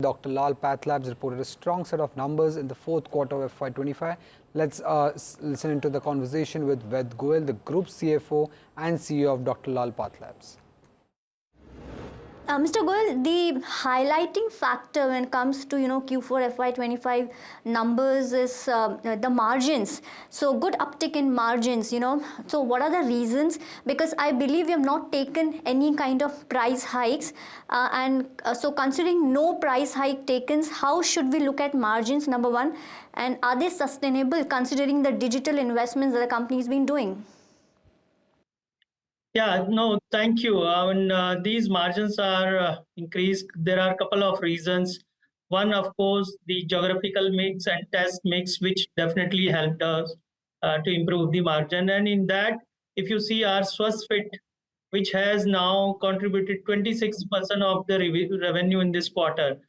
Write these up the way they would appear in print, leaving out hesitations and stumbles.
Dr. Lal PathLabs reported a strong set of numbers in the fourth quarter of FY25. Let's listen into the conversation with Ved Goel, the Group CFO and CEO of Dr. Lal PathLabs. Mr. Goel, the highlighting factor when it comes to Q4 FY25 numbers is the margins. So good uptick in margins. So what are the reasons? Because I believe we have not taken any kind of price hikes, so considering no price hike taken, how should we look at margins? Number one, and are they sustainable considering the digital investments that the company has been doing? Yeah, no, thank you. These margins are increased. There are a couple of reasons. One, of course, the geographical mix and test mix, which definitely helped us to improve the margin. And in that, if you see our SwasthFit, which has now contributed 26% of the revenue in this quarter,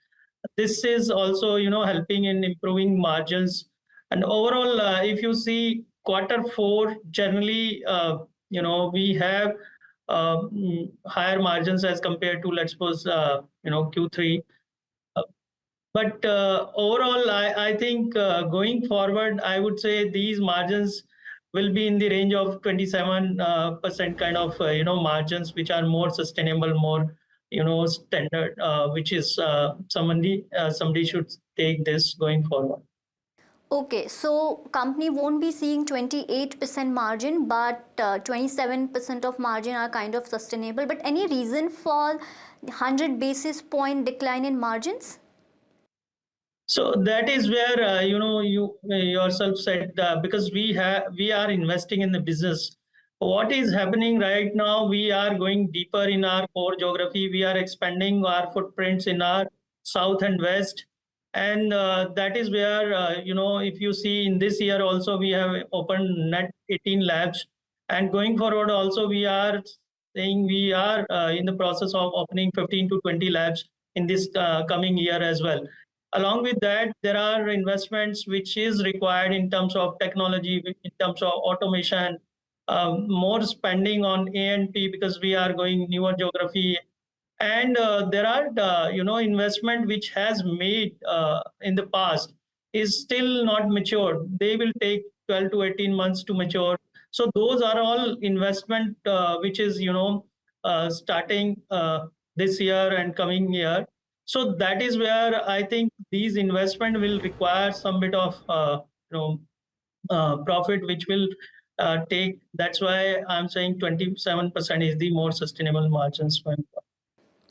this is also, helping in improving margins. And overall, if you see Q4, generally, we have higher margins as compared to, let's suppose, Q3. But overall, I think going forward, I would say these margins will be in the range of 27% kind of, margins, which are more sustainable, more, standard, which is somebody should take this going forward. Okay, so company won't be seeing 28% margin, but 27% of margin are kind of sustainable. But any reason for 100 basis point decline in margins? So that is where you yourself said because we are investing in the business. What is happening right now? We are going deeper in our core geography. We are expanding our footprints in our south and west. And that is where, if you see in this year also, we have opened net 18 labs. And going forward also, we are saying we are in the process of opening 15 to 20 labs in this coming year as well. Along with that, there are investments which is required in terms of technology, in terms of automation, more spending on A&P because we are going newer geography. And there are, investment which has made in the past is still not matured. They will take 12 to 18 months to mature. So those are all investment which is, starting this year and coming year. So that is where I think these investment will require some bit of, profit, which will take. That's why I'm saying 27% is the more sustainable margins going forward.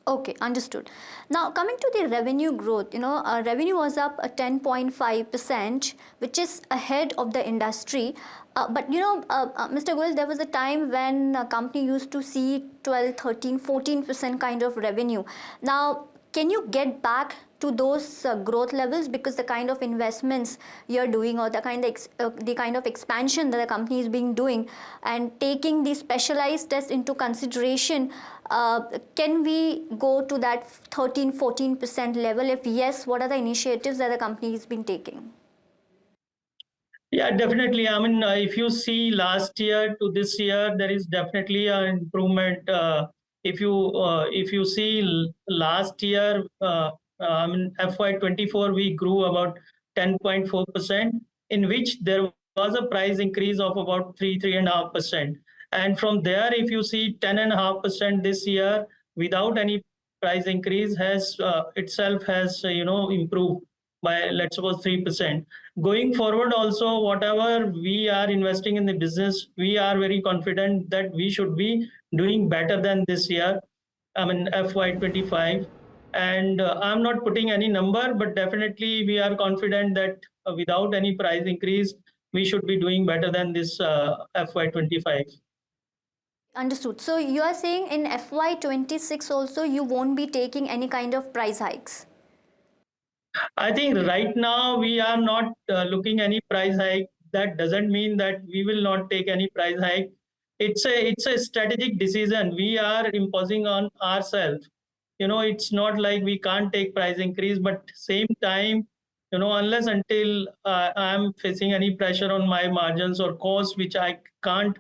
Okay, understood. Now coming to the revenue growth, revenue was up 10.5%, which is ahead of the industry. But Mr. Goel, there was a time when a company used to see 12, 13, 14% kind of revenue. Now, can you get back to those growth levels because the kind of investments you're doing or the kind of expansion that the company is being doing and taking the specialized test into consideration, can we go to that 13-14% level? If yes, what are the initiatives that the company has been taking? Yeah, definitely. I mean, if you see last year to this year, there is definitely an improvement. If you see last year, FY24, we grew about 10.4%, in which there was a price increase of about 3.5%. And from there, if you see 10.5% this year without any price increase has itself has improved by, let's suppose, 3%. Going forward also, whatever we are investing in the business, we are very confident that we should be doing better than this year, FY25. And I'm not putting any number, but definitely we are confident that without any price increase, we should be doing better than this FY25. Understood. So you are saying in FY26 also you won't be taking any kind of price hikes? I think right now we are not looking any price hike. That doesn't mean that we will not take any price hike. It's a strategic decision we are imposing on ourselves. It's not like we can't take price increase, but same time, unless until I'm facing any pressure on my margins or costs, which I can't,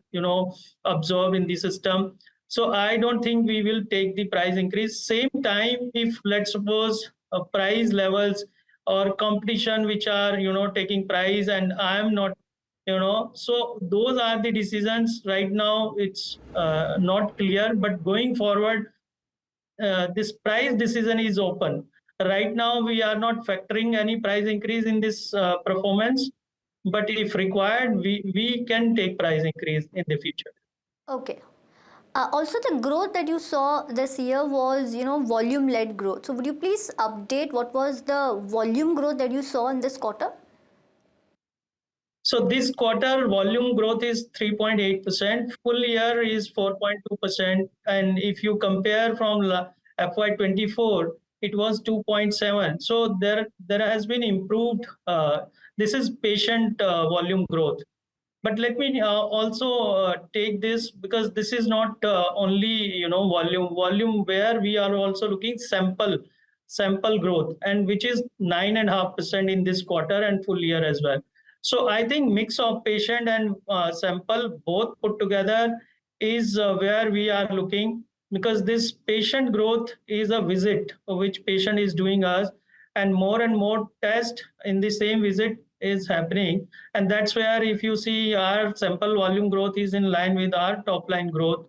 absorb in the system. So I don't think we will take the price increase. Same time, if let's suppose price levels or competition which are taking price, and I am not, so those are the decisions. Right now it's not clear, but going forward, this price decision is open. Right now, we are not factoring any price increase in this performance, but if required, we can take price increase in the future. Okay. Also, the growth that you saw this year was, volume-led growth. So, would you please update what was the volume growth that you saw in this quarter? So this quarter volume growth is 3.8%, full year is 4.2%, and if you compare from FY24, it was 2.7. So there has been improved. This is patient volume growth. But let me also take this, because this is not only volume where we are also looking sample growth, and which is 9.5% in this quarter and full year as well. So I think mix of patient and sample both put together is where we are looking, because this patient growth is a visit which patient is doing us, and more test in the same visit is happening. And that's where, if you see, our sample volume growth is in line with our top line growth.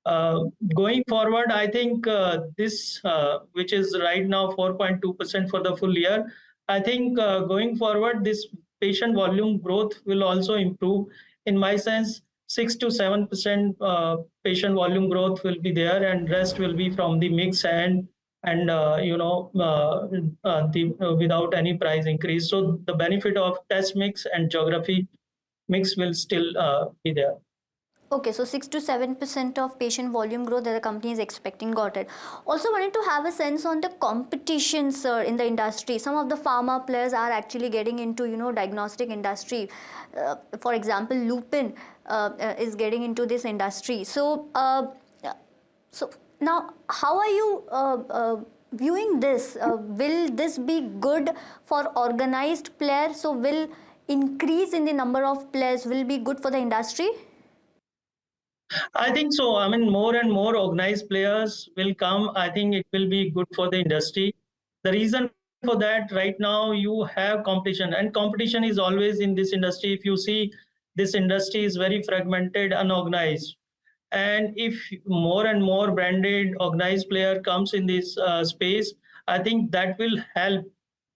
Going forward, I think this, which is right now 4.2% for the full year, I think going forward, this patient volume growth will also improve. In my sense, 6 to 7% patient volume growth will be there, and rest will be from the mix and without any price increase. So the benefit of test mix and geography mix will still be there. Okay, so 6 to 7% of patient volume growth that the company is expecting. Got it. Also wanted to have a sense on the competition, sir, in the industry. Some of the pharma players are actually getting into, diagnostic industry. For example, Lupin is getting into this industry. So, so now, how are you viewing this? Will this be good for organized players? So, will increase in the number of players will be good for the industry? I think so. I mean, more and more organized players will come. I think it will be good for the industry. The reason for that, right now, you have competition, and competition is always in this industry. If you see, this industry is very fragmented, unorganized. And if more and more branded, organized player comes in this space, I think that will help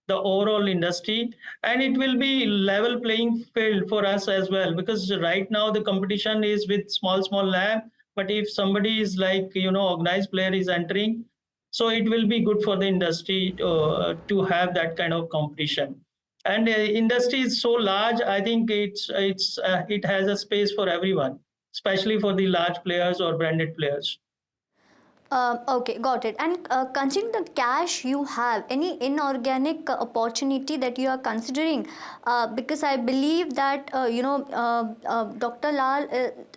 the overall industry, and it will be level playing field for us as well, because right now the competition is with small lab. But if somebody is like organized player is entering, so it will be good for the industry to have that kind of competition. And industry is so large, I think it has a space for everyone, especially for the large players or branded players. Okay, got it. And considering the cash you have, any inorganic opportunity that you are considering? Because I believe that Dr. Lal,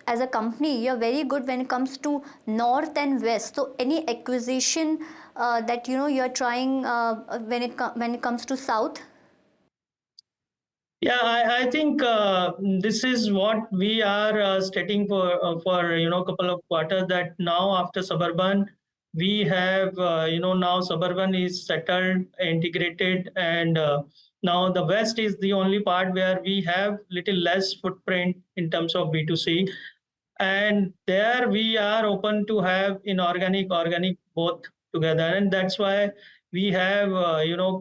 as a company, you are very good when it comes to north and west. So, any acquisition that you are trying when it comes to south? Yeah, I think this is what we are stating for couple of quarters, that now after Suburban, we have now Suburban is settled, integrated, and now the West is the only part where we have little less footprint in terms of B2C, and there we are open to have inorganic, organic both together, and that's why we have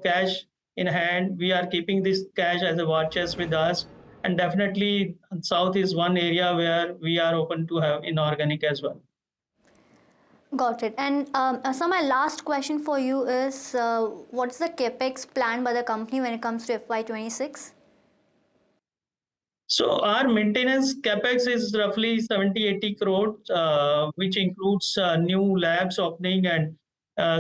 cash in hand. We are keeping this cash as a war chest with us, and definitely south is one area where we are open to have inorganic as well. Got it. And so my last question for you is, what's the capex planned by the company when it comes to FY26? So our maintenance capex is roughly 70-80 crore, which includes new labs opening and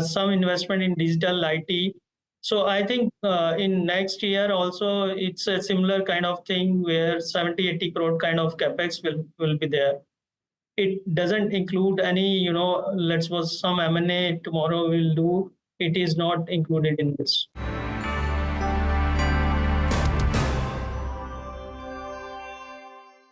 some investment in digital IT. So I think in next year also it's a similar kind of thing where 70-80 crore kind of capex will be there. It doesn't include any, let's suppose some M&A tomorrow we'll do. It is not included in this.